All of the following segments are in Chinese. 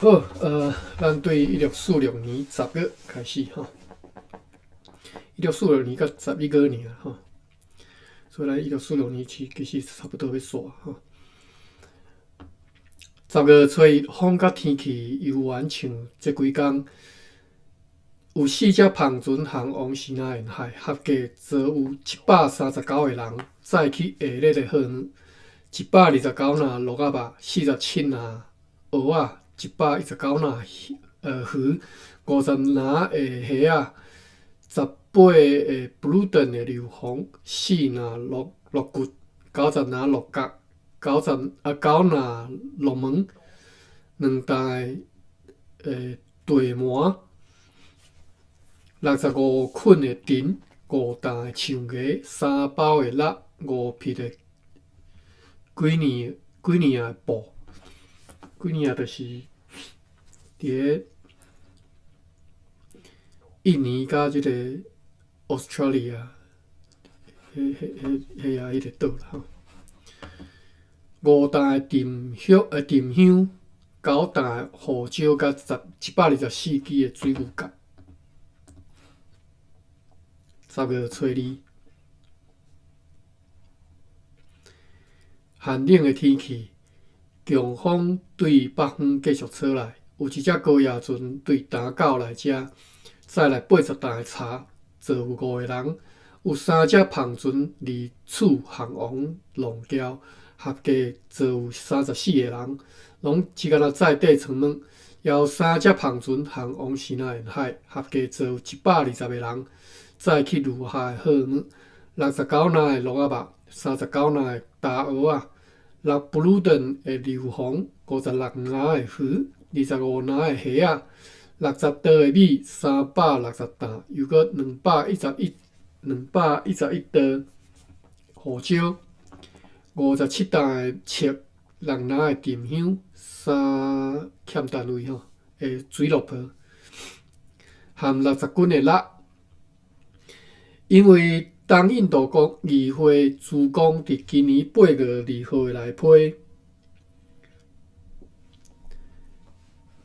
好，咱对1646年10月开始哈，1646年到11月年哈，所以咱1646年其实差不多要煞哈。10月初一，风甲天气悠远像这几天，有4只胖船航往西南沿海，合计坐有139个人载去下日的好鱼，129篮鹿仔肉，47篮蚵仔，119篮鱼，50篮的虾仔，18个布鲁顿的硫磺，4篮鹿骨，90篮鹿角，9篮鹿门，2袋地麻，65捆的藤，5担的象牙，3包的蜡，5匹的几年的布，几年就是伫印尼甲即个 Australia 迄个岛啦吼。5担的沉香，9担的胡椒，甲124支的水牛角。10月初2，寒冷的天气，强风对北方继续吹来，有一只高野船对礁口来遮，载来80担的茶，坐有5个人，有3只胖船离厝航往龙桥，合计坐有34个人，拢一干仔载底床卵，也有3只胖船航往西南沿海，合计坐有120个人，载去陆下的好鱼，69篮的鹿仔肉，39篮的大蚵仔，6布鲁顿的硫磺，56篮的鱼，25篮的虾仔，60刀的米，360担，又搁211刀胡椒，57担的切，6篮的沉香，3欠单位吼的水萝卜，含60斤的蜡。因为东印度国议会主公伫今年8月2号的内批，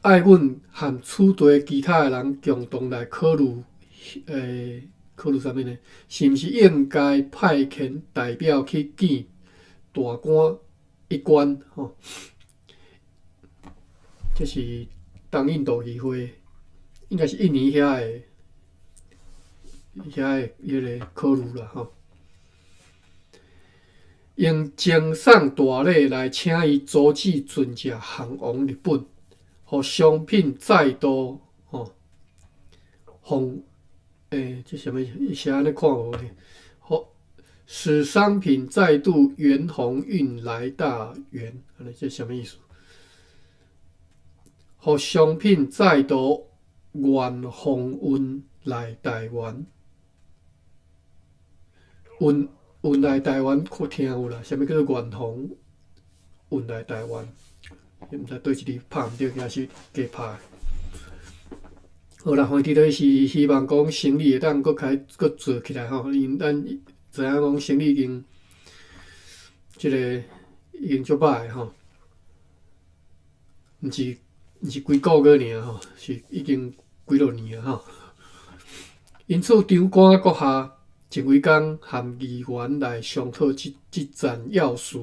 爱阮和厝地其他的人共同来考虑啥物呢？是毋是应该派遣代表去见大官一官？吼，这是东印度议会，应该是印尼遐的迄个考虑啦吼。用精送大礼来请伊阻止船只航往日本，互商品再度这什么？写安尼看无呢？使商品再度圆鸿运来大圆，安尼这什么意思？互商品再度圆鸿运来台湾。运来台湾，可听有啦。啥物叫做远航运来台湾？毋知对一字拍毋对，还是假拍？好啦，反正就是希望讲生意会当搁做起来吼。因咱知影讲生意已经足歹吼，毋是几个月尔吼，是已经几落年啊吼。因此，长官阁下前几天和议员来商讨即站要事，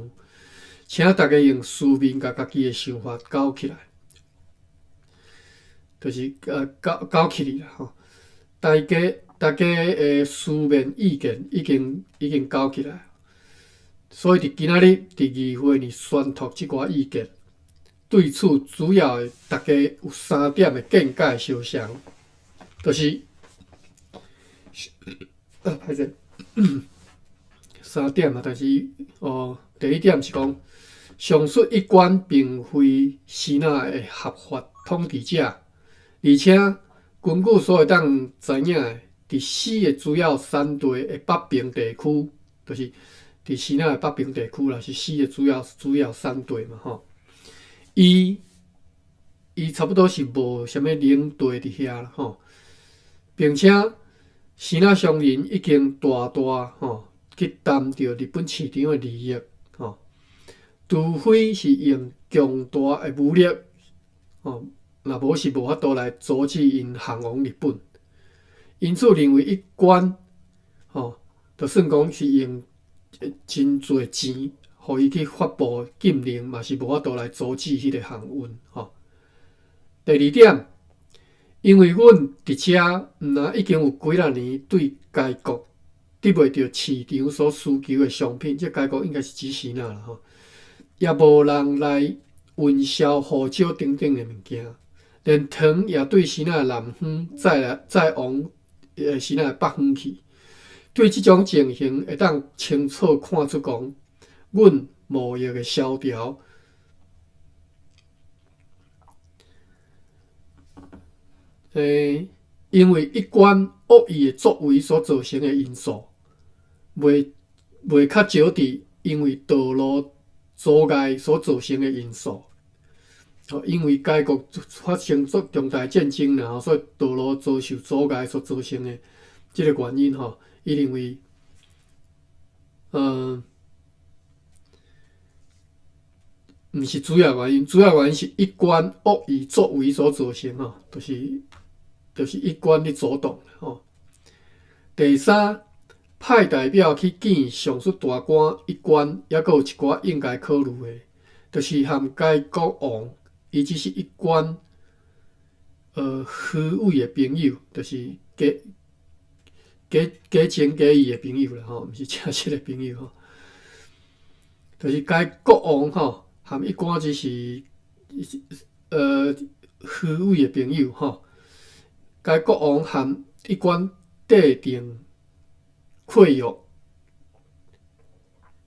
请大家用书面甲家己的想法交起来，就是交起来啦吼。大家的书面意见已经交起来，所以伫今仔日伫议会里宣读即寡意见。对此，主要的大家有3点的见解相像，就是歹势3点啊，但是第一点是讲，上述一关并非西纳的合法统治者，而且根据所会当知影的，伫4个主要山地的北平地区，就是伫西纳的北平地区啦，是4个主要山地嘛吼。伊差不多是无啥物领地伫遐啦吼，并且西纳商人已经大吼去担着日本市场的利益吼，除非是用强大的武力若无是无法度来阻止因降往日本。因此认为一关，就算讲是用真侪钱，互伊去发布禁令，嘛是无法度来阻止迄个航运。第二点，因为阮伫遮已经有几啊年对该国得袂到市场所需求的商品，这该国应该是指什么啦？也无人来运销护照等等的物件，连糖也对什么南方再往什么北方去。对即种情形，会当清楚看出讲，阮贸易的萧条。因为一贯恶意的作为所造成的因素，袂较少伫因为道路阻碍所造成的因素。因为该国发生重大战争啦，所以道路遭受阻碍所造成的即个原因，伊认为，毋是主要原因，主要原因是一贯恶意作为所造成，就是一贯咧阻挡。第三，派代表去见上述大官一贯，也阁有一寡应该考虑的，就是和该国王，伊只是一贯虚伪的朋友，就是假情假意的朋友啦，毋是正式的朋友。就是该国王和一贯只是虚伪的朋友。该国王和一贯缔定契约，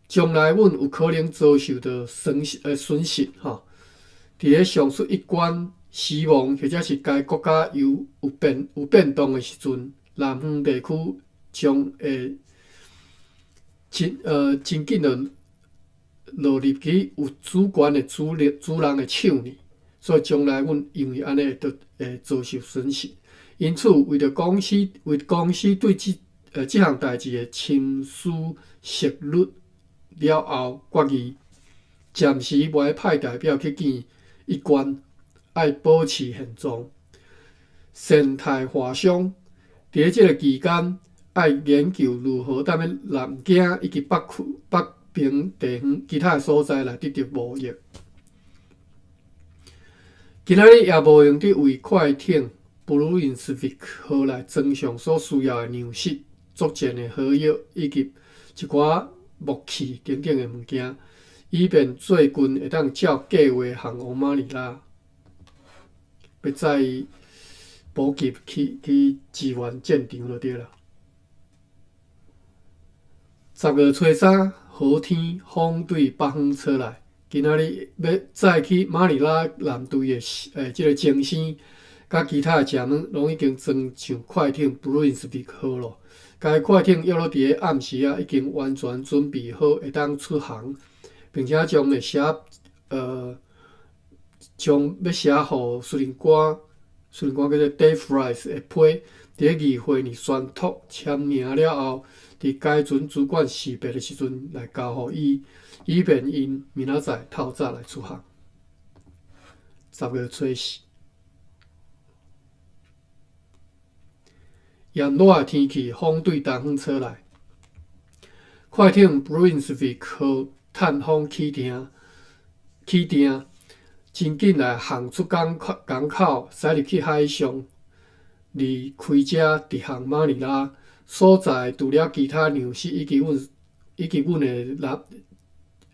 将来阮有可能遭受到损失。伫咧上述一贯死亡或者是该国家有变动的时阵，南方地区将会真紧落入去有主权的主人的手里，所以将来阮因为安尼会遭受损失。因此，为公司对即项代志的深思熟虑了后，决议暂时无爱派代表去见一贯，爱保持现状，善待华商。伫咧即个期间，爱研究如何踮咧南京以及北平地方其他所在来得到贸易。今仔日也无用伫为快艇Brunswick 号来装上所需要的粮食、作战的火药以及一寡木器等等的物件，以便做军会当照计划航往马尼拉，要载补给去支援战场就对了。10月初3，好天风对北方吹来，今仔日要载去马尼拉舰队的即个精星。甲其他的舰员拢已经装上快艇 Brunswick 号咯。该快艇约落伫咧暗时已经完全准备好，会当出航，并且将要写互司令官叫做 Dave Rice 的批，伫咧议会里宣读签名了后，伫该船主管识别的时阵来交互伊，以便因明仔载透早来出航。10月初4。炎热的天气，风对东方吹来。快艇 Brunswick 号探风起定，真紧来航出港口，驶入去海上，离开遮直航马尼拉所在。除了其他粮食以及阮的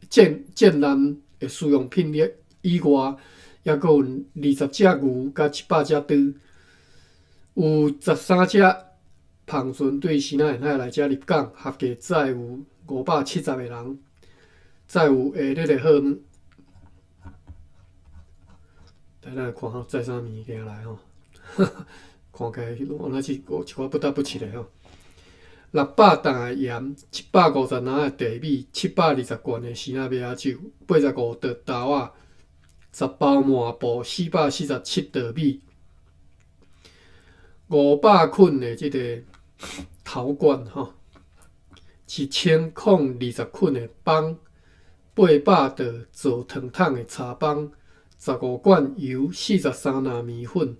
舰舰的需用品以外，也阁有20只牛甲100只猪，有13只篷船对西南沿海来遮入港，合计载有570个人，载有下日的货物。咱来看载啥物件来看起来原来是一寡不得不切的600担的盐，750篮的地米，720罐的鲜奶米酒，85袋豆仔，10包麻布，447袋米，500捆的即个陶罐，1020捆的棒，800袋做糖桶的茶棒15罐油，43篮面粉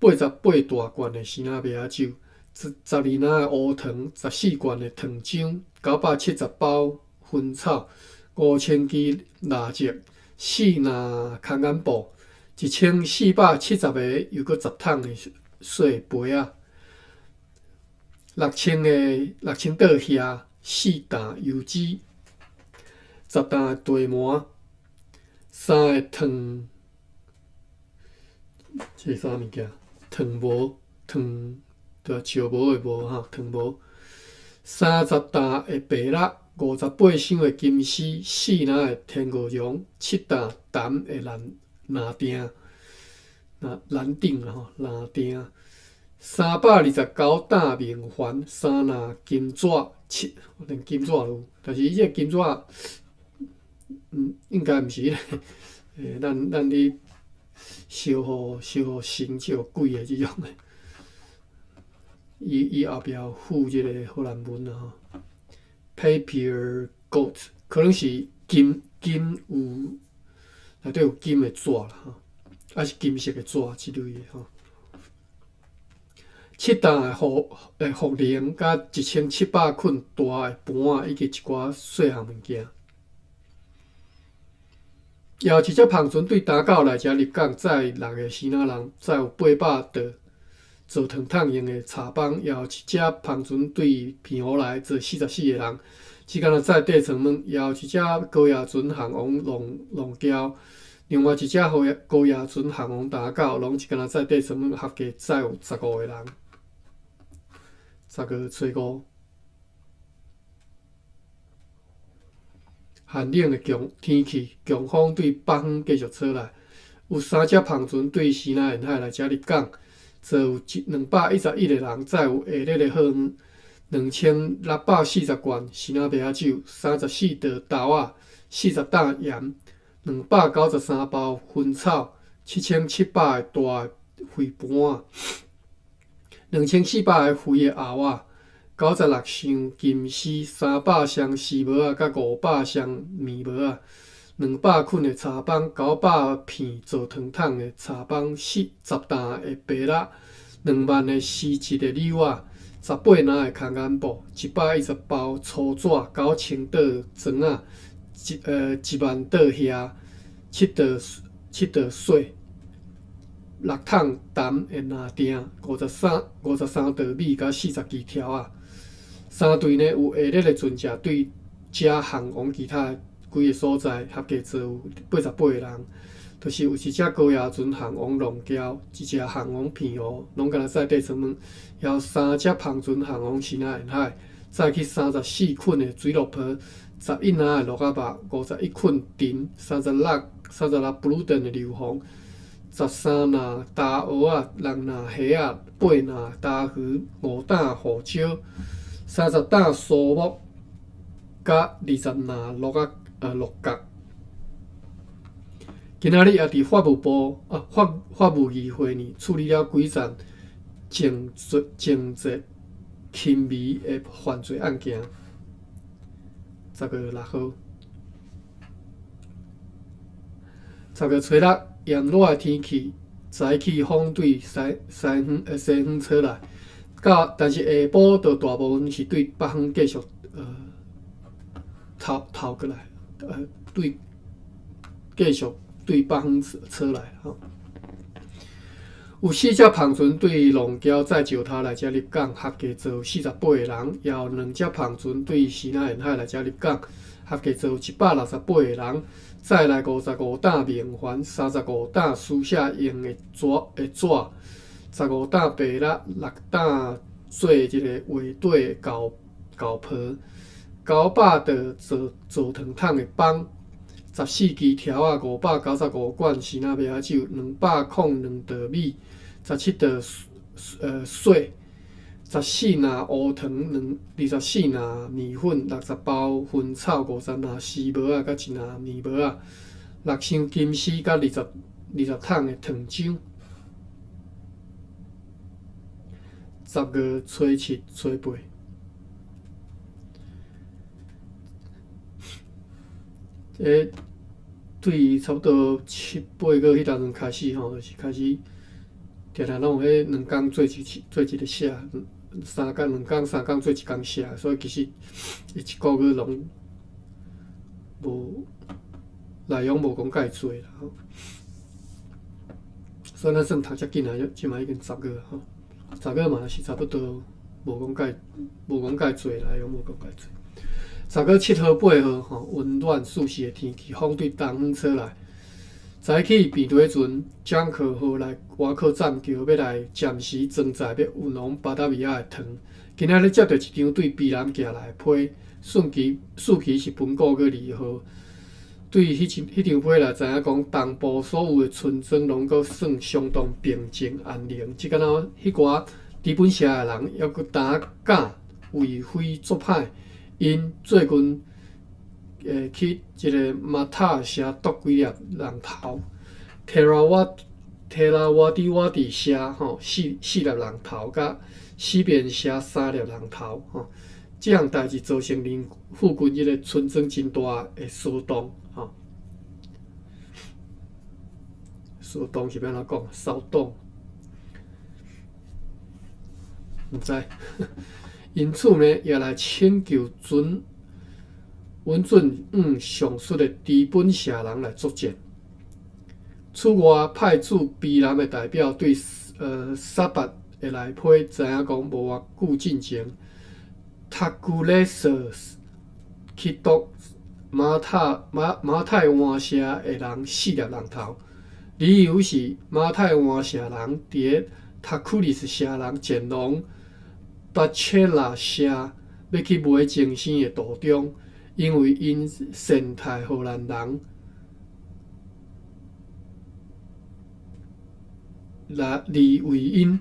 ，88大罐的鲜仔麦仔酒，12篮的乌糖，14罐的糖浆，970包薰草，5000支蜡烛，4篮空眼布，1470个又搁10桶的细杯仔，6000袋虾，4担油脂，10担的地麻，3个糖，这是啥物件？糖无，对，笑无的无哈，糖无。30担的白蜡，58箱的金丝，4篮的天鹅绒，7担淡的蓝锭，蓝锭啦吼，蓝锭。329担面环，3篮金纸连金纸有，但是伊这金纸，应该毋是咧，咱咧烧互神就贵的即种的。伊后壁有附即个荷兰文啊吼 ，papier goat 可能是金有内底有金的纸啦吼，还是金色的纸之类的吼。7担的茯苓，甲1700捆大的盘仔，以及一寡细项物件。也有一只帆船对打到来遮入港，载6个死仔人，载有800袋做糖桶用的茶帮，也有一只帆船对澎湖来，坐44个人，只敢若载地层卵，也有一只高野船航王龙礁，另外一只高野船航王打到，拢一敢若载地层卵，合计载有15个人。10月初5，寒冷的天气，强风对北方继续吹来，有3只帆船对西南沿海来遮入港，坐有211个人，载有下日的好鱼，2640罐鲜仔麦仔酒，34袋豆仔，40担盐，293包薰草，7700个大的肥盘仔。2400个肥的鸭仔，96箱金丝，300箱丝帽仔，甲500箱面帽仔，200捆的茶帮，900片做糖桶的茶帮，10担的白蜡，2万个丝质的柳仔，18篮的空眼布，110包粗纸，9000袋砖仔，1万袋虾，7袋水。6桶淡的蓝锭，53袋米，甲40支条啊。3队呢有下日的船只对遮航往其他几个所在，合计坐有88个人。就是有一只高野船航往龙礁，一只航往澎湖，拢敢若载地层卵，也有3只帆船航往西南沿海，载去34捆的水落皮，11篮的鹿仔肉，51捆藤，36布鲁顿的硫磺。13篮大蚵仔，6篮虾仔，8篮大鱼，5担胡椒，30担苏木，甲20篮鹿角。今仔日也伫法务议会呢处理了几桩情节轻微的犯罪案件。10月6号，10月初6。炎热的天气，早起风对西方吹来，但是下晡就大部分是对北方继续透过来，继续对北方吹来吼。有4只帆船对龙礁载石头来遮入港，合计坐有48个人；也有2只帆船对西南沿海来遮入港，合计坐有168个人。再来55担面环，35担书写用的纸，15担白蜡，6担做一个画底胶皮，900袋做糖桶的帮，14支条啊，595罐鲜仔麦仔酒，202袋米，17袋水，14篮乌糖，24篮面粉，60包薰草，50篮丝帽仔，甲1篮面帽仔，6箱金丝，甲20桶的糖浆。10月初7、初8，对对差不多7、8个迄当阵开始吼，就是开始定定拢有迄2工做一个写，2工3工做1工写，所以其实1个月拢无内容无讲介济啦吼。所以咱算读遮紧啊，即嘛已经10月吼，10月嘛是差不多无讲介济内容无讲介济。10月7号、8号吼，温暖舒适的天气，风对东方吹来。早起便对阵蒋可号来外口站桥，要来暂时装载要运往巴达维亚的糖。今仔日接到一张对避南寄来的批，顺期是本个月2号。对迄张批来知影讲，东部所有的村庄拢阁算相当平静安宁。即敢若迄寡资本社的人，抑阁胆敢为非作歹，因最近去一个马塔社剁几粒人头，提拉瓦迪社吼4粒人头，甲西边社3粒人头吼。这项代志造成附近迄个村庄真大的骚动吼。骚动是要安怎讲？骚动，毋知。因此呢，也来请求温准上述的资本社人来作证。此外，派驻避南的代表对沙巴的来批知影讲，无偌久进前，塔古勒瑟去夺马太湾社的人4粒人头，理由是马太湾社人伫塔库里斯社人前往巴切拉社要去买精生的途中，因为因善待荷兰人，利为因，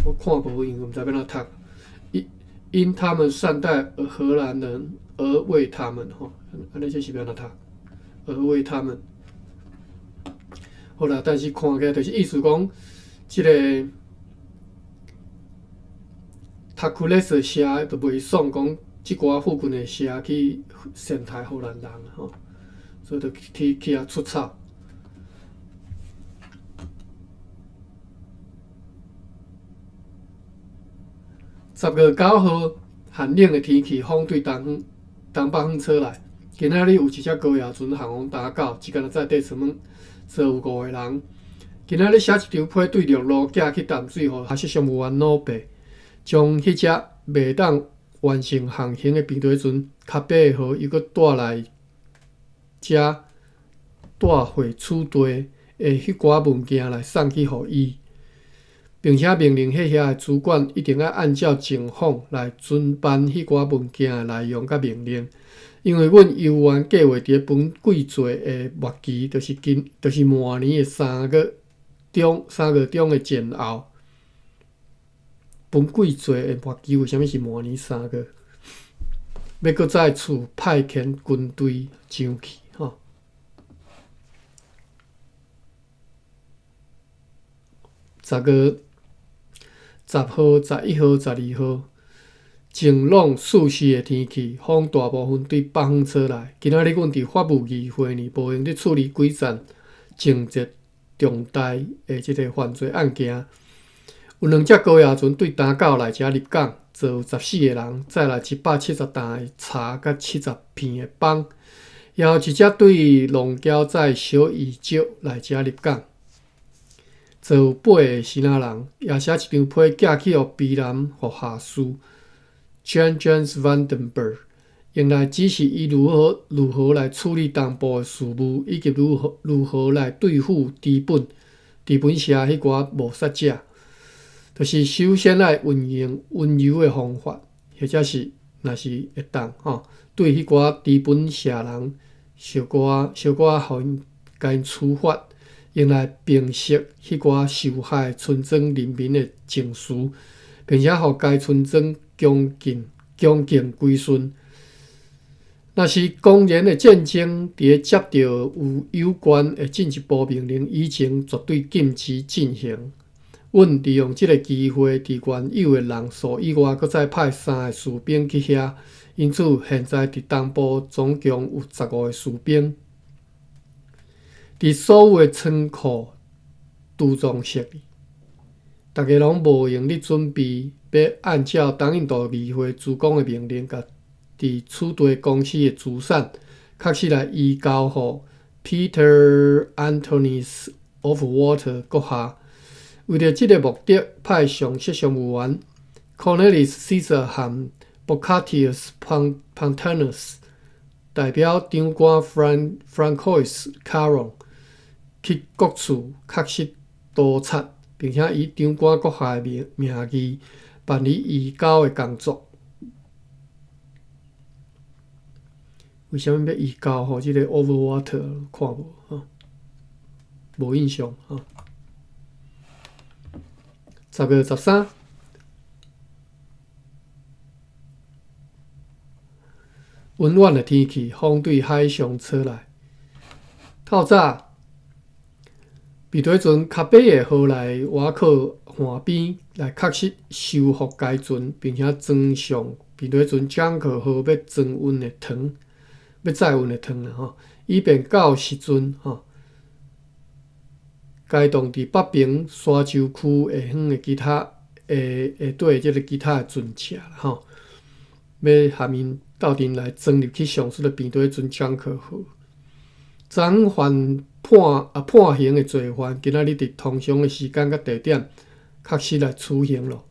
我看无英文，毋知要怎读。因他们善待荷兰人而为他们吼，安尼这是要怎读？而为他们。好啦，但是看起来就是意思讲，即个塔库勒斯社就袂爽讲，即寡附近的社去善待荷兰人吼，所以就去遐出草。10月9号，寒冷的天气，风对东北方吹来。今仔日有一只高野船航往打狗，一干在地出门，坐有5个人。今仔日写一张批对陆路寄去淡水河，还是上无完努白，将迄只未当完成航行的平底船较白号又搁带来遮带回储地的迄寡物件来送去予伊。并且命令迄遐的主管一定要按照情况来遵办迄寡物件的内容甲命令，因为阮游玩计划伫本季节的末期，就是明年的3月中的前后。本季节的末期为虾米是明年3月？要搁再次派遣军队上去吼。10月10号、11号、12号，晴朗舒适的天气，风大部分对北方吹来。今仔日阮伫法务议会呢，无用伫处理几件情节重大的即个犯罪案件。有2只高野船对打狗来遮入港，坐有14个人，载来170担的茶甲70片的빵，然后一只对龙角载小鱼石来遮入港。坐有8个新仔人，也写一张批寄去予避南服下士 James Vandenberg， 用来指示伊如何来处理东部的事务，以及如何来对付资本社迄寡谋杀者。就是首先来运用温柔的方法，或者是若是会当吼，对迄寡资本社人小可互因甲因处罚。用来平息迄寡受害村庄人民的情绪，并且互该村庄恭敬归顺。若是公然的战争，伫接到有关的进一步命令以前，绝对禁止进行。阮利用即个机会，伫原有的人数以外，搁再派3个士兵去遐，因此现在伫东部总共有15个士兵伫所有的仓库杜装设立，大家拢无用力准备，要按照东印度议会主讲的命令，甲伫储地公司的资产确实来移交予 Peter Anthony of Water 阁下。为着即个目的，派上级商务员 Cornelius Caesar 和 Bocatius Pontanus 代表长官 Francois Caron 去各处确实督察，并且以长官阁下的名义办理移交的工作。为什么要移交？吼，即个 Overwater 看无？无印象。10月13，温暖的天气，风对海上吹来。透早，美队船较北的河内挖靠岸边来确实修复该船，并且装上美队船江口号要增温的汤，要载运的汤啦以便到时阵该当伫北平沙洲区下方的其他下底即个其他的船只啦要下面斗阵来装入去上述的平底船江口号。昨犯判刑的罪犯，今仔日伫通常的时间甲地点确实来处刑了。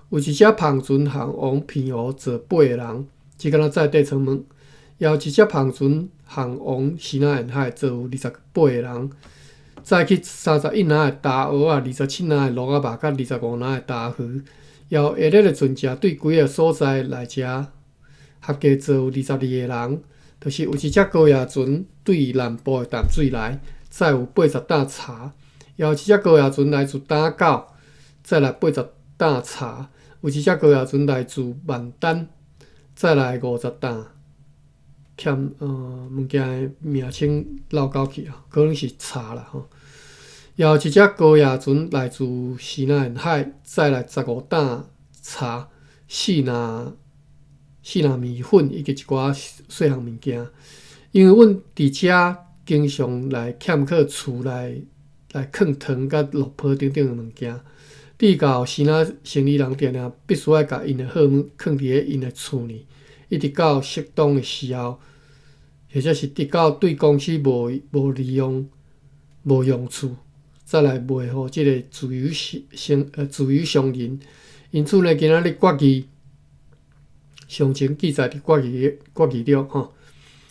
有一只胖船航往平湖坐8个人，即敢若在地层门；也有一只胖船航往西南沿海，坐有28个人。再去31人的大鹅啊，27人的鹿仔肉，甲25人的大鱼，也有下日的船只对几个所在来遮，合计坐有22个人。就是有一只高野船对南部的淡水来，载有80担茶；也有一只高野船来自打狗，再来80担茶；有一只高野船来自万丹，再来50担。欠物件的名称绕口去可能是茶啦也有一只高野船来自西南沿海，再来15担茶、4篮米粉以及一寡细项物件。因为阮伫遮经常来欠客厝内来放糖甲落泡等等的物件，抵到西南生理人定定必须要甲因的好物放伫因的厝里，一直到适当的时候，或者是直到对公司无利用、无用处，再来卖互即个自由商人。因此呢，今仔日决议详情记载伫决议了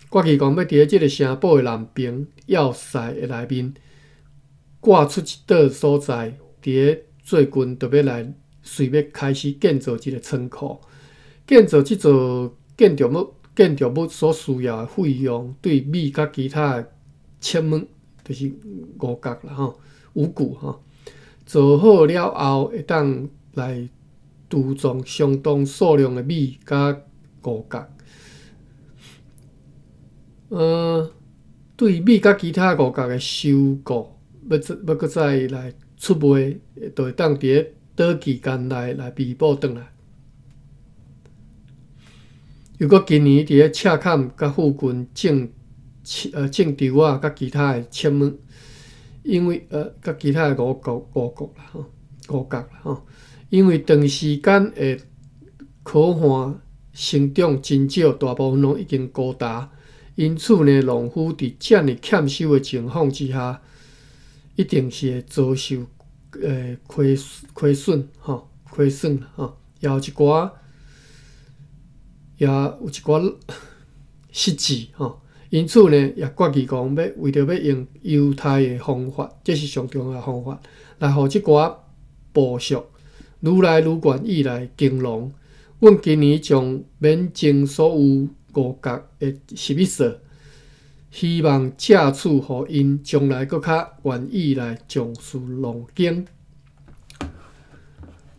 决议讲要伫即个城堡的南边要塞的内面挂出一道所在，伫最近就要来随要开始建造即个仓库。建造即座建筑物所需要的费用，对米甲其他的切物，就是五角啦五谷做好了后，会当来涂装相当数量的米甲五角。对米甲其他五角的收购，要搁再来出卖，就会当伫短期间内来弥补转来。如果今年伫赤坎甲附近种稻啊，甲其他的切物，因为甲其他的五角啦因为长时间的可旱生长真少，大部分拢已经高达。因此呢，农夫伫遮尔欠收的情况之下，一定是会遭受亏损也有一寡失志因此呢，也决议讲为着要用犹太的方法，这是上重要的方法，来互即寡部属愈来愈愿意来经农。阮今年将免征所有五角的11税，希望借此互因将来搁较愿意来从事农经。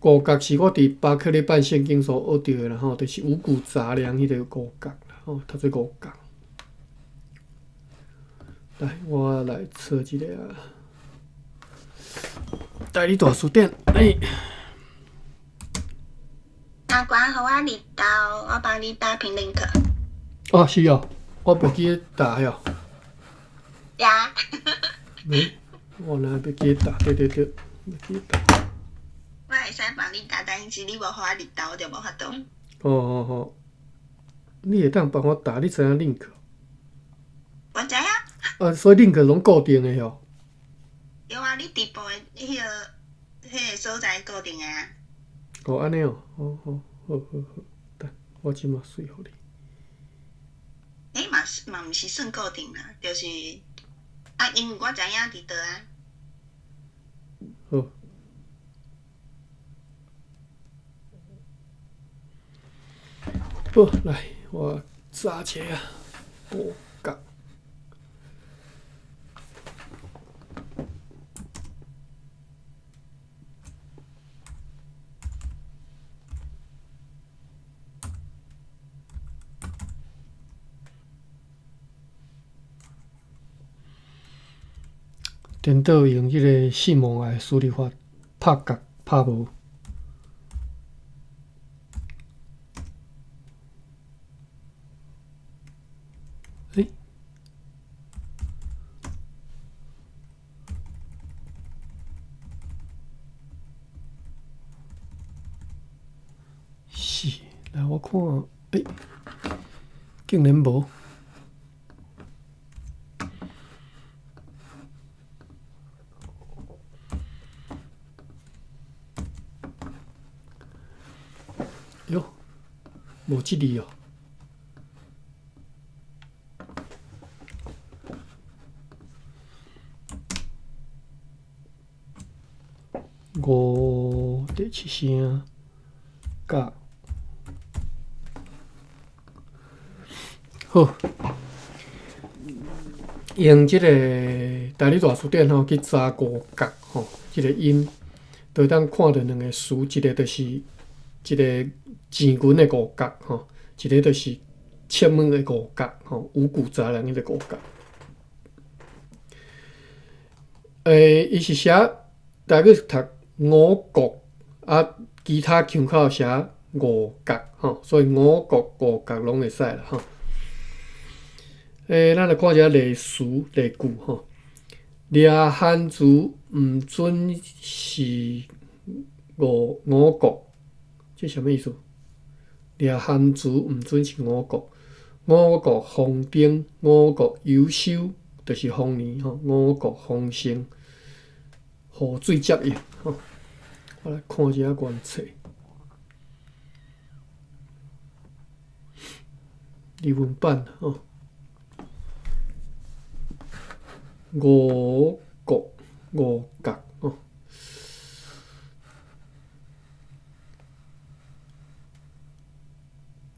五角是我伫巴克利办圣经所学到的啦就是五谷杂粮迄个五角啦读做五角。来，我来测一个代理大书店。阿官，互我入到，我帮你打评 link。是哦，我袂记打哦。呀，我哪要记打，对，要记打。我会使帮你打，但是你无互我日投，就无法度。哦，你会当帮我打，你知影 link？我知影。所以 link 拢固定的哦。有啊，你直播的迄个所在固定的啊。哦，安尼哦，好，等我即马随互你。嘛毋是算固定啦，就是因为我知影伫倒啊。好。好，来，我扎起啊，五角。颠倒用迄个四毛爱输入法拍角拍无。是，来我看，竟然无。哟，无即字哦。五第七声，角。好，用即个大理大词典吼去查五角吼，即个音，就当看到两个词，一个就是一个钱群的五角吼，一个就是切门的五角吼，五谷杂粮迄个五角。伊是写大概读五角啊，其他腔口写五角吼，所以五角五角拢会使啦吼。咱来看一下例词例句吼。掠汉字毋准是五角，这什么意思？掠汉字毋准是五角，五角丰丁，五角优秀，就是丰年吼。五角丰盛，雨水接应吼。我来看一下原册。日文版吼。五角五角哦，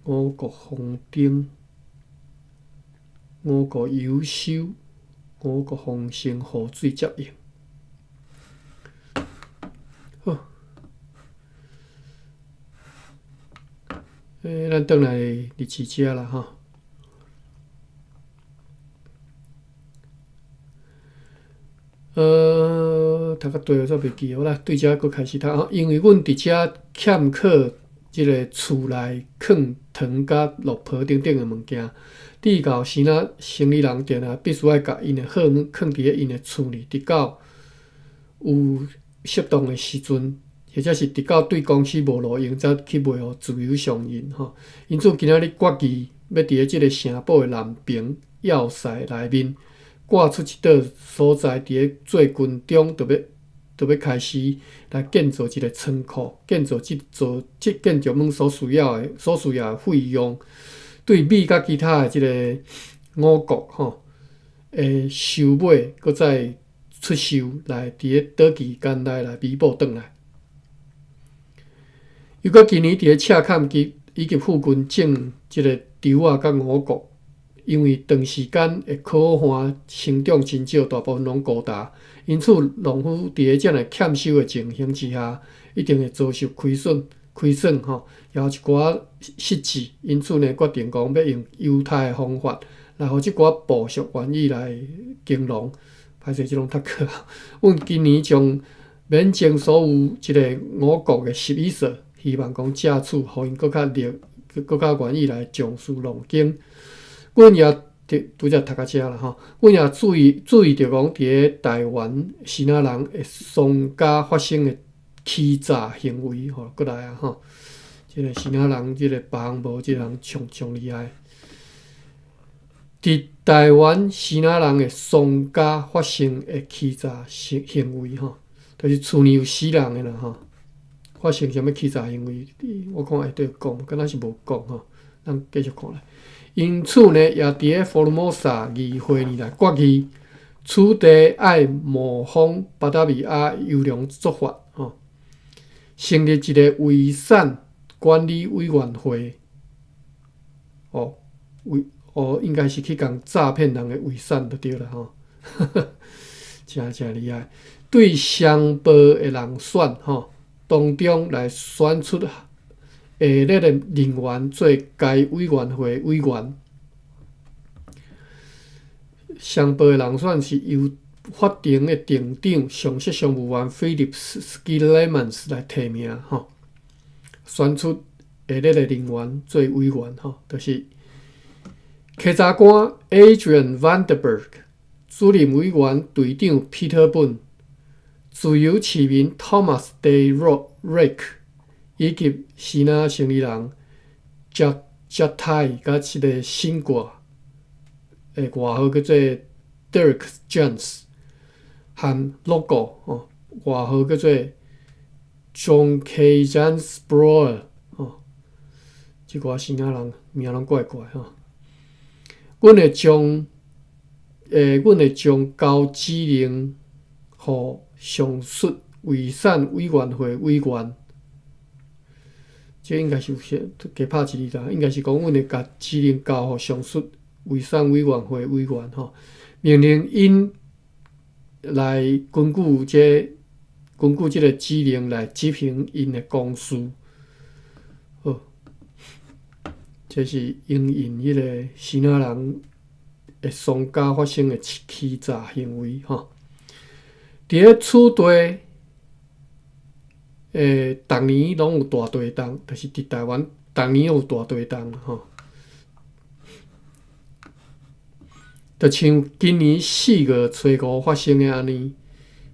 五角丰丁，五角优秀，五角丰盛，雨水接应。好，咱转来日志遮啦吼。读到对我煞袂记，我来对遮佫开始读吼。因为阮伫遮欠缺即个厝内放糖甲落坡等等的物件，伫到时仔生理人定必须爱甲因的好物放伫因的厝里，直到有适当的时阵，或者是直到对公司无路用，才去卖互自由商人吼。因此，今仔日决议要伫即个城堡的南边要塞内面。挂出一道所在，伫个做军中，就要开始来建造一个仓库，建造建筑物所需要的费用，对米甲其他的即个五谷吼，收买，搁再出售来伫个短期间内来弥补转来。又搁今年伫个赤坎以及附近种即个稻啊甲五谷。因为长时间的可汗生长真少，大部分拢孤单，因此农夫伫个这样欠收的情形之下，一定会遭受亏损吼，也有一寡失志，因此呢，决定讲要用犹太的方法来互即寡部属愿意来经农。歹势，即种读课，阮今年将免征所有即个五谷的11岁，希望讲借此互因更较愿意来从事农经。阮也拄则读到遮啦吼。阮也注意着讲，伫咧台湾新仔人会丧家发生的欺诈行为吼，过来啊吼。即个新仔人，即个别项无，即个人上厉害。伫台湾新仔人的丧家发生的欺诈行为吼，就是厝里有死人的啦吼。发生什么欺诈行为？我看下底讲，敢若是无讲吼。咱继续看来。因此呢，也伫咧福尔摩沙议会里来决议，此地爱模仿巴达维亚优良做法吼，成立一个遗产管理委员会。应该是去共诈骗人的遗产就对了吼，真厉害。对双报的人选吼，当中来选出下列的人员做该委员会委员。双报的人选是由法庭的庭长、上级商务员 Philip Skilemans 来提名吼，选出下列的人员做委员吼，就是。检察官 Adrian Vandenberg、主任委员队长 Peter Boone、自由市民 Thomas Day Rick 以及新仔生理人 Jack Tai 甲一个新挂外号叫做 Dirk Jones 和 Logo 外号叫做 John K. Jans Broer 即个新仔人名拢怪怪吼。阮会将交指令予上述遗产委员会委员，这应该是有些加拍一字啦，应该是讲阮会甲指令交予上述遗产委员会委员吼，命令因来根据这个指令来执行因的公事。这是因应迄个新仔人的丧家发生的欺诈行为吼。伫咧此地，逐年拢有大地震，就是伫台湾逐年有大地震吼。就像今年4月初5发生的安尼，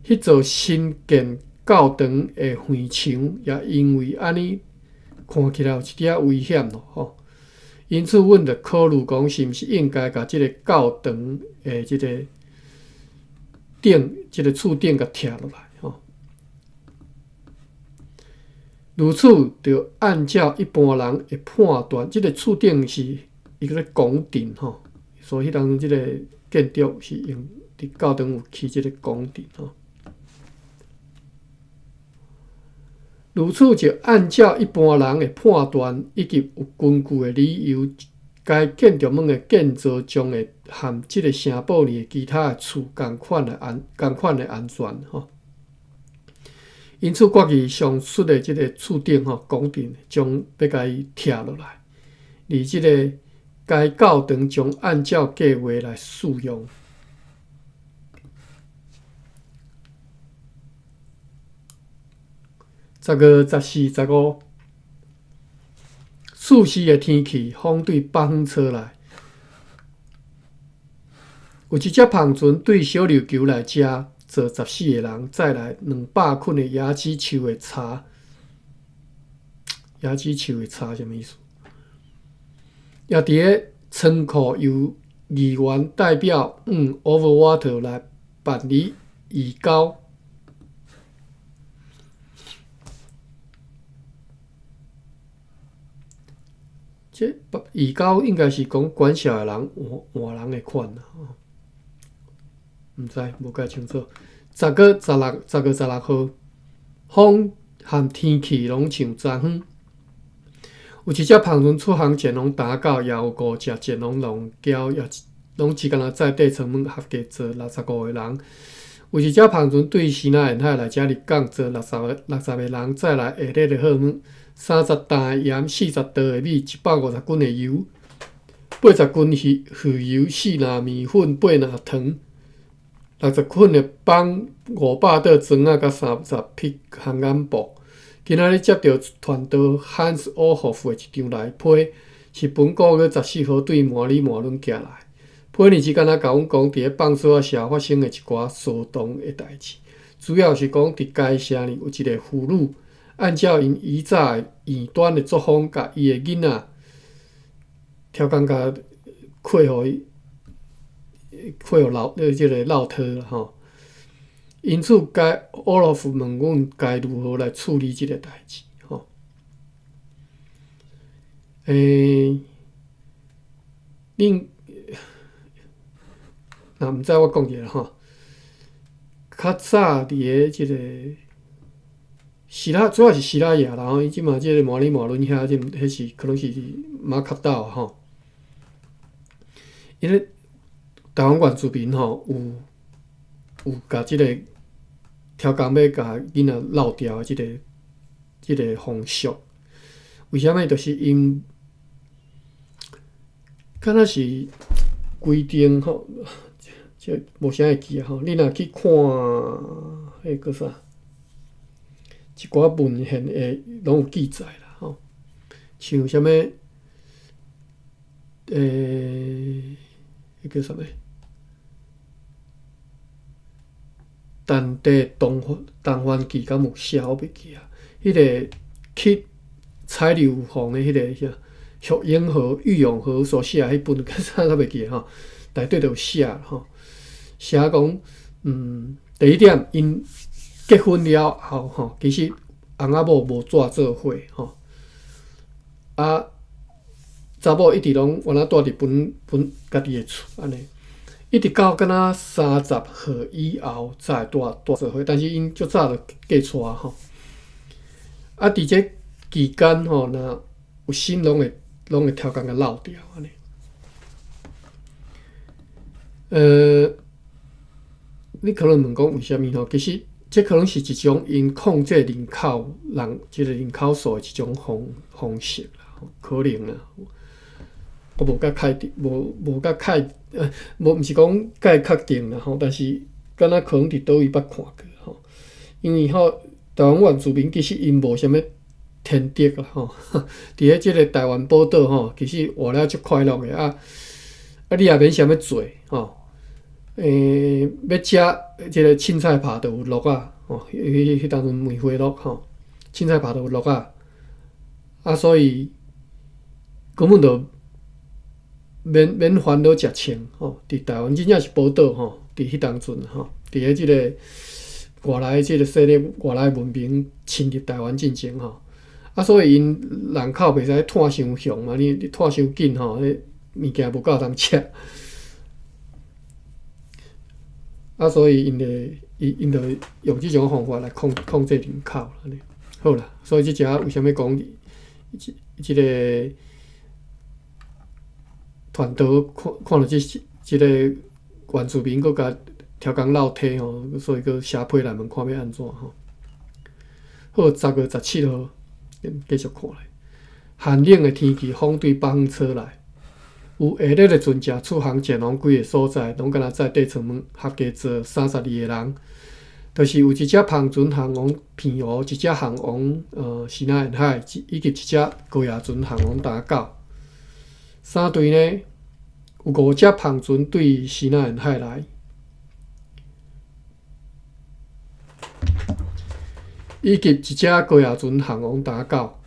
迄座新建教堂的围墙也因为安尼看起来有一点危险咯吼。因此，阮着考虑讲，是毋是应该甲即个教堂的即个顶、即个厝顶甲拆落来吼。如此，着按照一般人的判断，即个厝顶是一个拱顶吼，所以迄当即个建筑是用伫教堂有起即个拱顶吼。如此就按照一般人的判断以及有根据的理由，该建筑物的建造将会和这个城堡里的其他的厝同款的安全吼。因此，决议上述的这个厝顶拱顶将要甲伊拆落来，而这个该教堂将按照计划来使用。10月14、15，暑时的天气，风对北方吹来，有一只胖船对小琉球来食，坐14个人，再来200捆的椰子树的茶。椰子树的茶什么意思？也伫咧仓库由议员代表Overwater 来办理移交。这移交应该是讲管辖的人换人的款啦，毋知无解清楚。10月16号，风和天气拢像昨昏。有一只胖船出航前拢打到，也有5只前拢龙胶，也拢只敢若载底舱门合计坐65个人。有一只胖船对西南沿海来遮入港坐60个人，再来下列的货物：30担的盐、40袋的米、150斤的油、80斤鱼油、4篮面粉、8篮糖、60捆的棒、500袋砖仔，甲30匹烘眼布。今仔日接到团导 Hans Ohoff 的一张来批，是本个月14号对马里马轮寄来。佩尼只敢若甲阮讲，伫咧放索仔社发生的一寡骚动的代志，主要是讲伫该社呢有一个妇女，按照因以早的异端的作风，甲伊的囡仔超工甲配互伊，配互即个老套啦吼。因此，该欧洛夫问阮该如何来处理即个代志吼。恁若毋知我讲者吼，较早伫个即个主要是希拉雅啦吼，伊即嘛即个马里马伦遐，迄是可能是马卡岛吼。因为台湾原住民吼有甲即个超工要甲囡仔闹掉的即个风俗，为虾米？就是因敢若是规定吼。这无啥会记啊吼！你若去看迄个啥，一寡文献诶，拢有记载啦吼。像啥物迄叫啥物？但地东番记敢有写，我袂记啊。迄个去采硫磺诶，迄个啥旭永河、玉永河所写迄本，啥都袂记吼。内底就有写吼。写讲，第一点，因结婚了后吼，其实翁仔某无怎做伙吼，啊，查某一直拢原来住伫本家己的厝安尼，一直到敢若30岁以后才会住做伙，但是因足早就嫁娶吼，啊，伫这期间吼，若有心拢会超工甲闹掉安尼，你可能问讲为虾米吼？其实这可能是一种因控制人口即个人口数的一种方式啦，可能啦。我无甲毋是讲介确定啦吼，但是敢若可能伫倒位捌看过吼。因为吼，台湾原住民其实因无啥物天敌啦吼，伫咧即个台湾宝岛吼，其实活了足快乐的啊，你也免啥物做吼。要食即个凊彩扒就有鹿啊，吼，迄当阵梅花鹿吼，凊彩扒就有鹿啊，所以根本就免烦恼食青吼。伫台湾真正是宝岛吼，伫迄当阵吼，伫咧即个外来即个势力、外来文明侵入台湾进前吼，所以因人口袂使拖伤凶嘛，你拖伤紧吼，迄物件无够通食。所以因就用这种方法来控制人口安尼。好啦，所以即只为虾米讲即个团岛看到即个原住民，佮甲超工闹体吼，所以佮写批来问看要安怎吼。好，10月17号，继续看来，寒冷的天气，风对北方吹来。有下日的船只出航前往几个所在，拢敢若在地出门，合计做32个人。就是有一只篷船航往平湖，一只航往西南沿海，以及一只高野船航往打狗。三队呢，有5只篷船对西南沿海来，以及一只高野船航往打狗。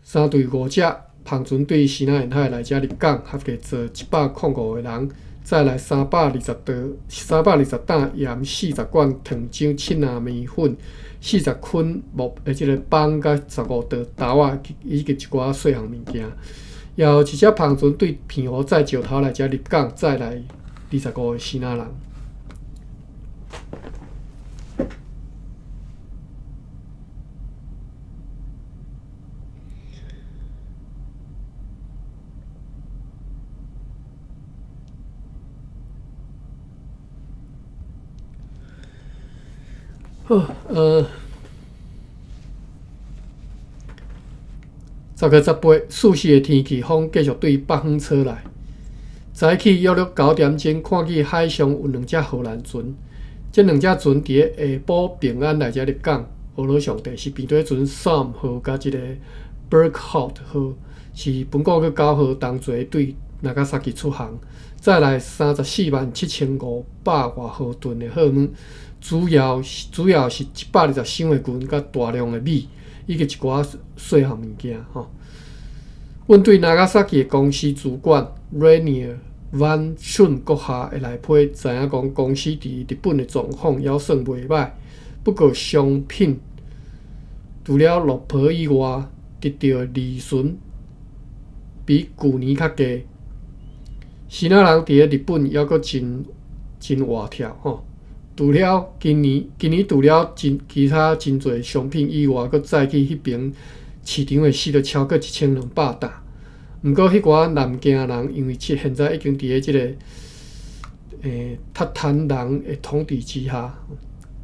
三队5只。篷船对西南沿海来遮入港，合计做105个人，再来320担盐、40罐糖浆、7粒面粉、40捆木的即个棒甲15袋豆仔，以及一寡细项物件。然后一只篷船对平湖载石头来遮入港，再来25个西南人。好，10月18日，舒适的天气，风继续对北方吹来。早起约9点钟，看见海上有2只荷兰船，这2只船伫下晡平安来遮入港。俄罗上帝是边队船3号甲一个 Berkhout 号，是本国去9号同齐对 Nagasaki 出航。再来347500外毫吨的货物，主要是120箱的银甲大量的米，以及一寡细项物件吼。阮对 Nagasaki 的公司主管 Rainier Van Shun 阁下的来批，知影讲公司伫日本的状况还算袂歹，不过商品除了落坡以外，得到的利润比去年较低。新仔人伫咧日本还阁真活跳吼。除了今年除了其他真侪商品以外，阁再去迄边市场的死了超过1200担。毋过迄寡南京人因为现在已经伫咧即个塔坦人的统治之下，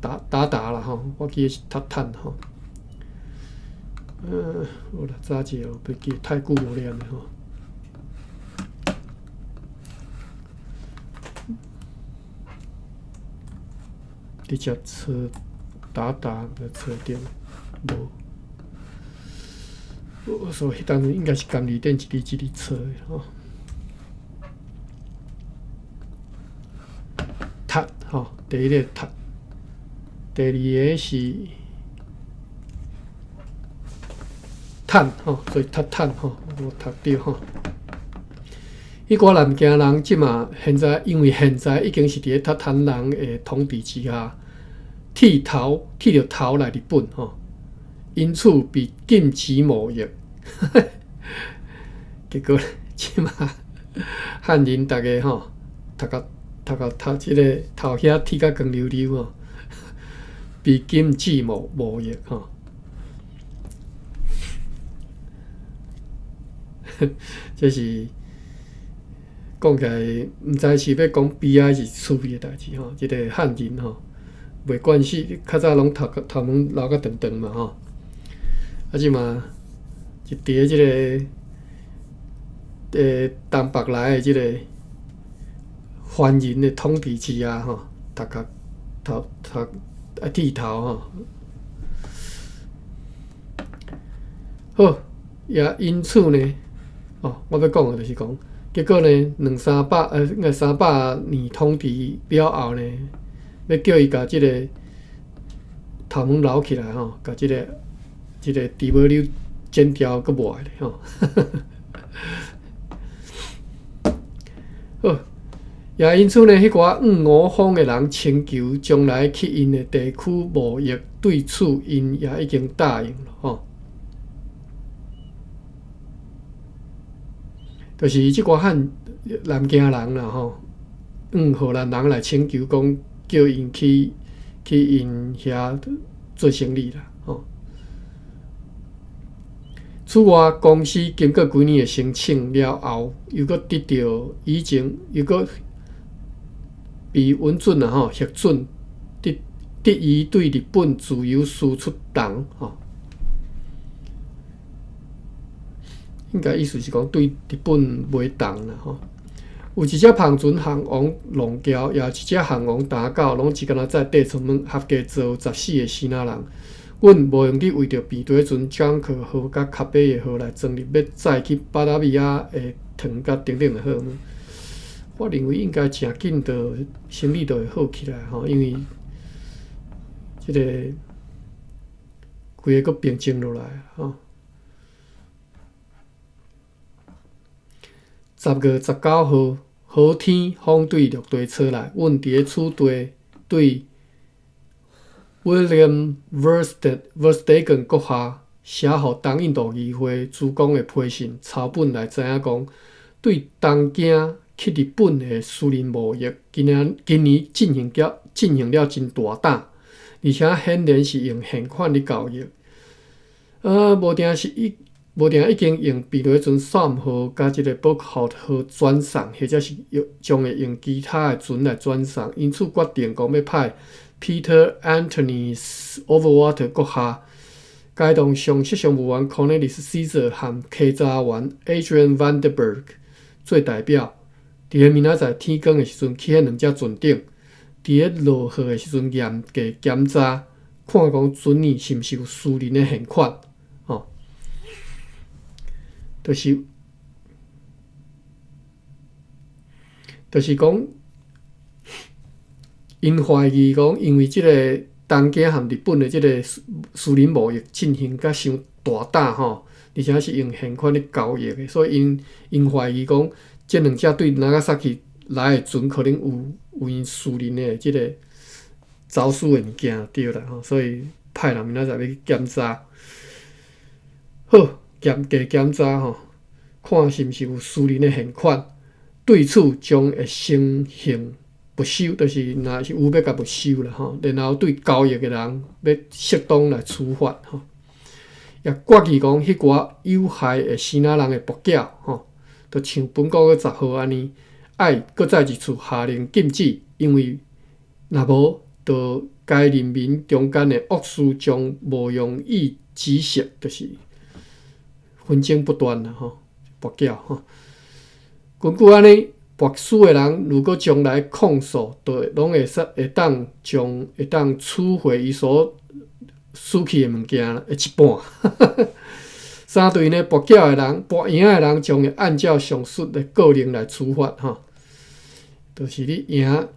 打啦吼，我记得是塔坦吼。我来查一下，袂记太久无念了吼。直接找打的找着无？所以当时应该是甘利店一字找的吼。塔吼，第一个塔，第二个是碳吼，所以碳吼，我读着吼。迄个南京人即嘛，因为现在已经是伫咧塔坦人的统治之下，剃着头来日本吼，因此被禁止贸易。结果即嘛，汉人大家吼，读即个头遐剃甲光溜溜吼，被禁止贸易吼。这是。讲起来，毋知是要讲悲哀是趣味的代志吼。即个汉人吼，袂惯死，较早拢头毛留甲长长嘛吼。啊，即嘛就伫咧即个东北来的即个番人的统治之下吼，剃头吼。好，也因此呢，我要讲的就是讲。结果呢，300年统治了后呢，要叫伊甲即个头毛留起来吼，甲即个猪毛瘤剪掉，阁无咧吼。好，也因此呢，迄寡五方的人请求将来去因的地区贸易，对此因也已经答应了吼。就是即寡南京人啦吼，荷兰人来请求讲，叫因去因遐做生意啦吼。此外，公司经过几年的申请了后，又阁得到又阁被允准啦吼，核准得以对日本自由输出糖吼。应该意思是讲对日本卖糖啦吼，有一只庞船航王龙桥，也有一只航王打狗，拢是敢若在地出门合计做14个死仔人。阮无用去为着便对船江克号甲卡贝的号来装入，要载去巴达米亚的糖甲等等的货物。我认为应该诚紧生意就会好起来吼，因为即个规个佫平静落来吼。10月19号，好天风对陆地吹来，阮伫咧厝地对 William Verstegen 阁下写予东印度议会主讲的批信，草本来知影讲，对东京去日本的私人贸易，今年进行了真大胆，而且显然是用现款咧交易，无定已经用比雷船3号甲即个博号号转送，或者是将会用其他的船来转送，因此决定讲要派 Peter Anthony Overwater 阁下，该同上级商务员 Cornelis Caesar 和客查员 Adrian Vandenberg 做代表，伫咧明仔载天光的时阵去迄两只船顶，伫咧落雨的时阵严格检查，看讲船里是毋是有私人的现款。就是就是讲，因怀疑讲，因为即个东京和日本的即个私人贸易进行甲伤大胆吼，而且是用现款咧交易的，所以因怀疑讲，即两只对长崎来的船可能有因私人的即个走私的物件对啦吼，所以派人明仔载要去检查。好，加检查吼，看是毋是有私人的现款，对此将会生刑不收，就是若是有要甲没收啦吼。然后对交易的人要适当来处罚吼。也决议讲，迄寡有害的生仔人的博缴吼，就像本个月10号安尼，爱搁再一次下令禁止，因为若无，就该人民中间的恶事将无容易止息，就是纷争不断啦吼，博缴吼。根据安尼，博输的人如果将来控诉，就拢会当取回伊所失去的物件的一半。相对呢，博缴的人、博赢的人，将会按照上述的个令来处罚吼。就是你赢，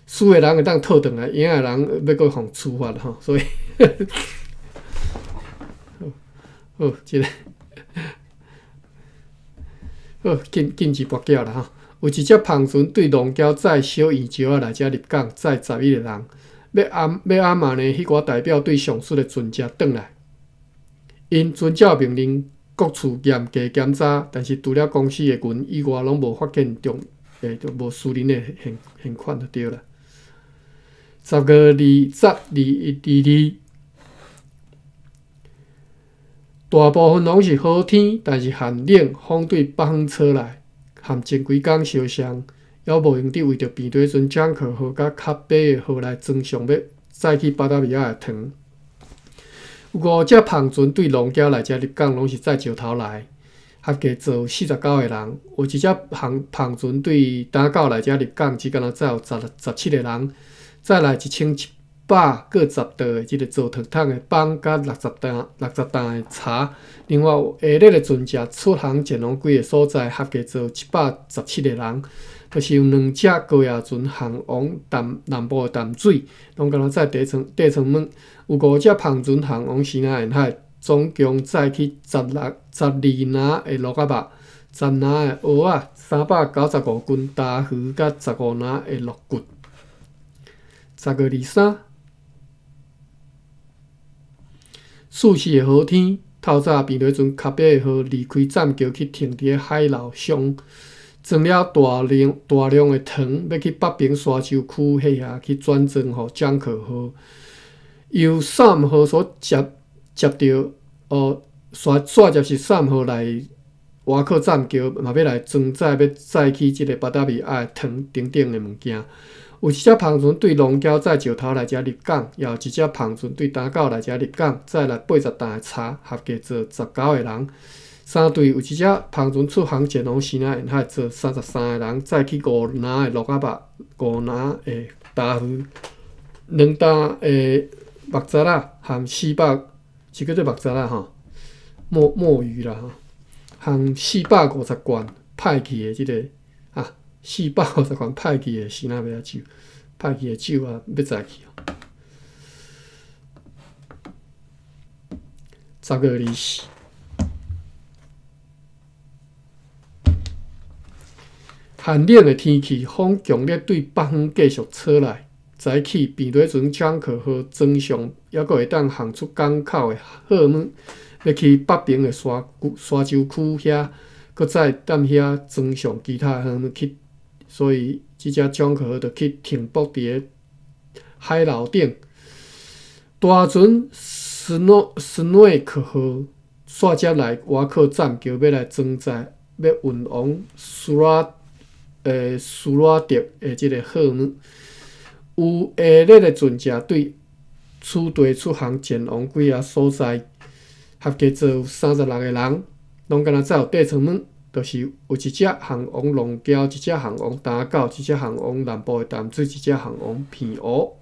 输的人会当讨转来，赢的人要搁互处罚吼。所以，好，即个。好，禁止博缴啦吼。有一只篷船对龙桥载小圆石仔来遮入港，载11个人。要暗暝呢，迄寡代表对上述的船只转来，因遵照命令各处严格检查，但是除了公司的群以外，拢无发现就无私人的现款就对了。10月22日，大部分拢是好天，但是寒冷，风对北方吹来，含前几工相像，也无用得为着便对船江口号甲较北的号来装上要载去巴达米亚的糖。5只篷船对龙桥来遮入港，拢是载石头来，合计坐49个人。有一只篷船对打狗来遮入港，只敢若载有17个人。再来1800个10袋的即个做糖桶的棒，甲60担的茶。另外有下日的船只出航前往几个所在，合计做717个人。就是有2只高野船航往南部的淡水，拢敢若载地层门。有5只篷船航往西南沿海，总共载去12篮的鹿仔肉、10篮的蚵仔、395斤大鱼，甲15篮的鹿骨。10月23。4时的好天，透早便对船较北的号离开站桥去停伫海楼上，装了大量的糖，要去北平沙洲区迄遐去转装予江口号。由3号所接到，煞接是3号来瓦克站桥，嘛要来装载要载去即个巴达米亚的糖等等的物件。有一只篷船对龙桥载石头来遮入港，也有一只篷船对打狗来遮入港，载来80担的茶，合计坐19个人。3队有一只篷船出航前往西南沿海，坐33个人，载去5篮的鹿仔肉、5篮的大鱼、2担的目蚱仔，含400，是叫做目蚱仔吼，墨鱼啦吼，含450罐歹去的即个450罐歹去的西南米酒，歹去的酒啊，要载去。10月24。寒冷的天气，风强烈对北方继续吹来。早起便对船江口号装上，还佫会当航出港口的货物，要去北平的沙洲区遐，佫再踮遐装上其他货物去。所以，即只江口号就去停泊伫个海楼顶。大船斯内克号煞接来瓦克站桥，要来装载，要运往苏拉特的即个货物。有下日的船只对此地出航前往几个所在，合计坐有36个人，拢敢若载有地层门，就是有一只航往龙桥，一只航往打狗，一只航往南部的淡水，一只航往片湖。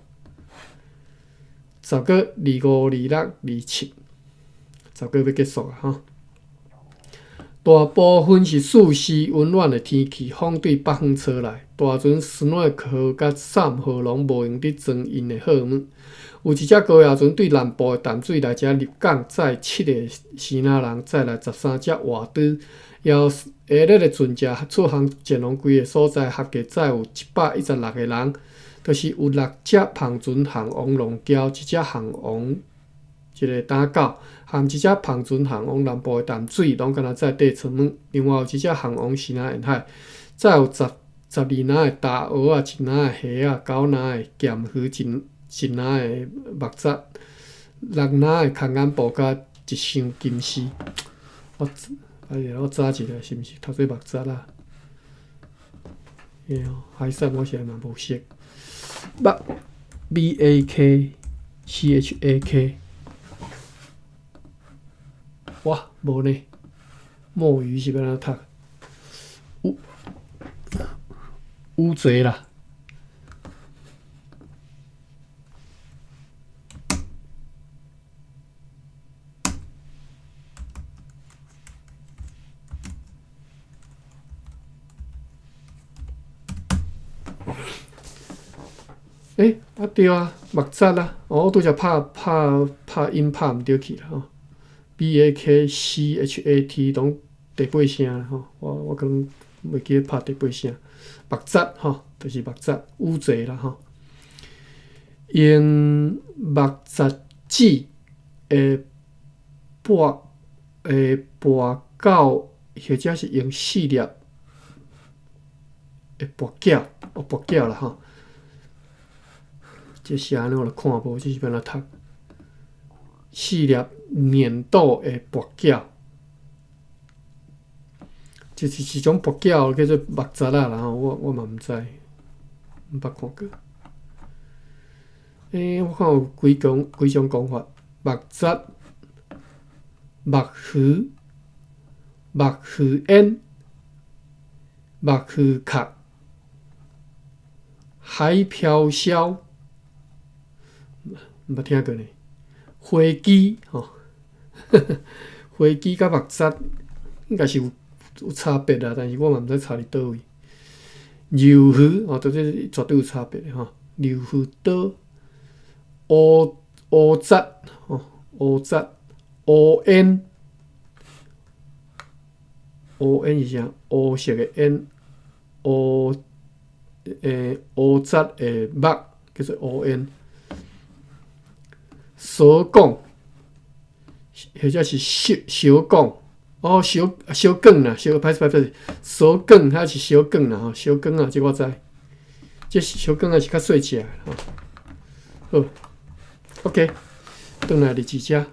10月25、26、27，10月要结束啊！吼。大部分是舒适温暖的天气，风对北方吹来，大船斯诺克甲三号拢无用伫装因的货物。有一只高野船对南部的淡水来遮入港，载7个西南人，再来13只活猪。邀下日的船只出航前往规个所在，合计载有116个人，就是有6只篷船航往龙桥，1只航往一个打狗，含1只篷船航往南部的淡水，拢敢若载地村物。另外有1只航往西南沿海，再有12篮的大蚵仔、1篮的虾仔、9篮的咸鱼、1篮的木杂、6篮的空眼布甲1箱金丝。我查一下是毋是读做木杂啦？海产我是嘛无识。BAKCHAK。哇，无呢。墨鱼是要安怎读？乌贼啦。对啊，木杂啦，我拄则拍音拍毋对去啦吼。BAKCHAT 拢第8声啦吼，我可能袂记拍第8声。木杂吼，就是木杂乌贼啦吼。用木杂籽的拔到，或者是用4粒的拔胶啦吼。这写安尼我就看无，这是要安怎读？4粒粘土的拔胶，就是一种拔胶叫做木杂啦，然后我嘛毋知，毋捌看过。我看有几种讲法：木杂、木鱼、木鱼烟、木鱼壳、海飘销。毋捌听过呢，花枝吼，花枝甲木杂应该是有差别啦，但是我嘛毋知差伫倒位。鰾鱼这绝对有差别的吼，鰾鱼刀、乌杂乌烟是啥？乌色的烟，乌杂的木叫做乌烟。烧绢，或者是烧绢，烧梗啦，歹势，烧梗还是烧梗啦吼，烧梗啊，这我知，这烧梗啊是较细只的吼。好 ，OK， 转来第2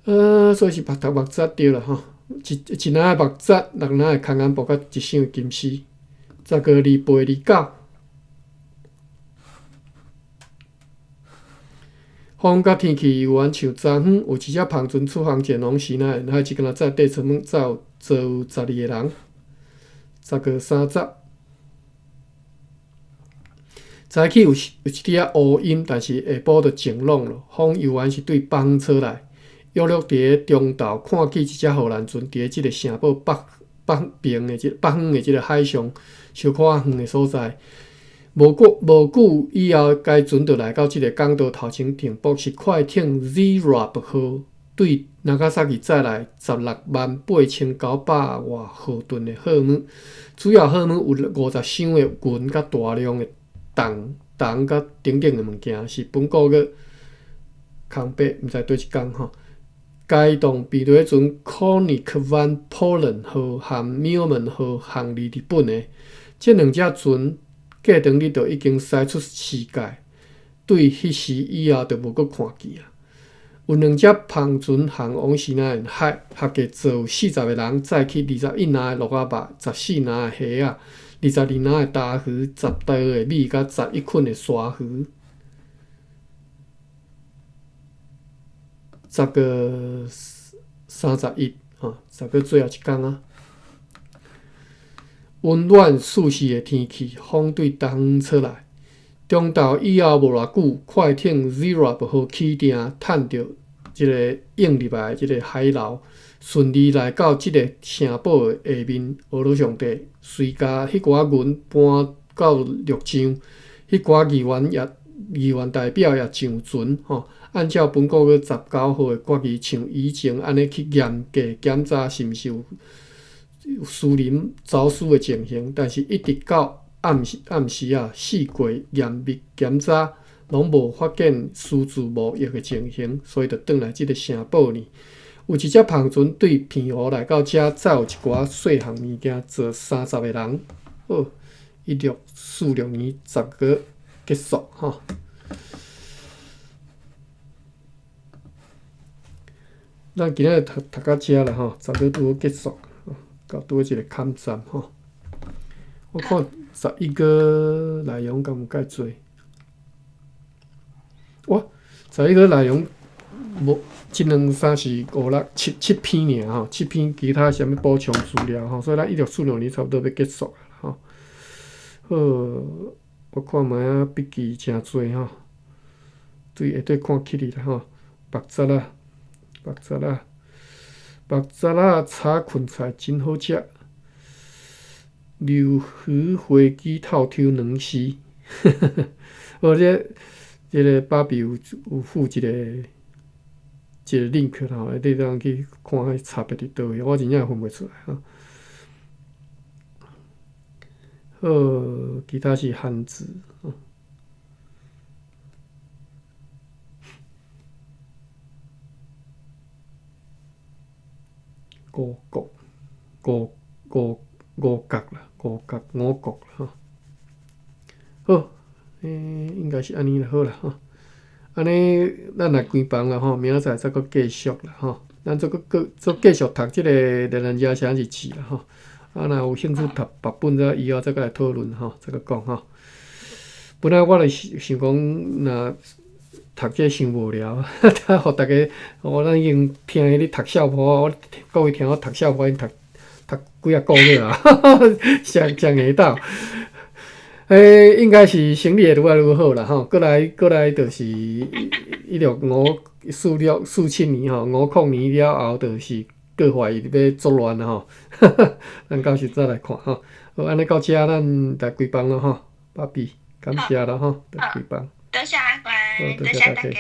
只，所以是读木杂对啦吼，一篮的木杂，6篮的空眼布甲1箱金丝，10个2倍29。风甲天气有缘像昨昏，有1只篷船出航前往西南沿海，一敢载地村物，载有12个人，10个30。早起有一点乌阴，但是下晡就晴朗了。风由原是对北方吹来，约伫个中昼看见一只荷兰船伫即个城堡北方的即个海上小可远的所在。无久以后，该船就来到即个港岛头前停泊，是快艇 Zerab 号对那加萨奇载来168900外号吨的货物，主要货物有50箱的云甲大量的铜甲等等的物件，是本国个空白，毋知叨一工吼。该栋比对船 Konik van Polen 号和 Milman 号航离日本的，这2只船。过长日就已经驶出世界，对迄时以后就无阁看见啊。有2只篷船航往西南沿海，合计坐有40个人，载去21篮的鹿仔肉、14篮的虾仔、22篮的大鱼、10袋的米甲11捆的沙鱼。10个31吼，10个最后一工啊。温暖舒适的天气，风对东方吹来。中昼以后无偌久，快艇 Zerab 号起定，趁着即个涌入来即个海流，顺利来到即个城堡的下面。俄罗上帝随甲迄寡云搬到陆上，迄寡议员代表也上船吼。按照本个月19号的决议，像以前安尼去严格检查是毋是有私人走私的情形，但是一直到暗时啊，四过严密检查，拢无发现私自无益的情形，所以就转来即个城堡呢。有一只篷船对偏湖来到遮，载有一寡细项物件，坐30个人。好，1646年10月结束吼。咱今日读到遮啦吼，10月拄好结束，到拄好一个坎站吼。我看11个内容敢有介多？哇，11个内容无1、2、3、4、5、6、7篇尔吼，7篇其他啥物补充资料吼，所以咱1646年差不多要结束啊吼。好，我看卖啊笔记诚多吼，对下底看起哩啦吼，目节啊，炒芹菜真好食。柳鱼花枝透抽2丝，而且即个芭比有附一个 link 吼，你当去看迄差别伫倒位，我真正分袂出来吼。好，其他是汉字。五角啦吼。好，应该是安尼啦，好啦吼。安尼咱来关房啦吼，明仔载再搁继续啦吼。咱再继续读即个《人人家乡日记》啦吼。啊，若有兴趣读别本，则以后再搁来讨论吼，再搁讲吼。本来我就是想讲，若读这伤无聊，互大家，咱已经听你读笑话，各位听我读笑话，已经读几啊个月啊，上会到。应该是生理会愈来愈好啦吼。过来就是1647年吼，50年了后就是各怀疑要作乱啦吼。咱到时再来看吼。好，安尼到遮咱来开房咯吼，爸比，感谢啦吼，来开房。多谢阿关，多谢大家。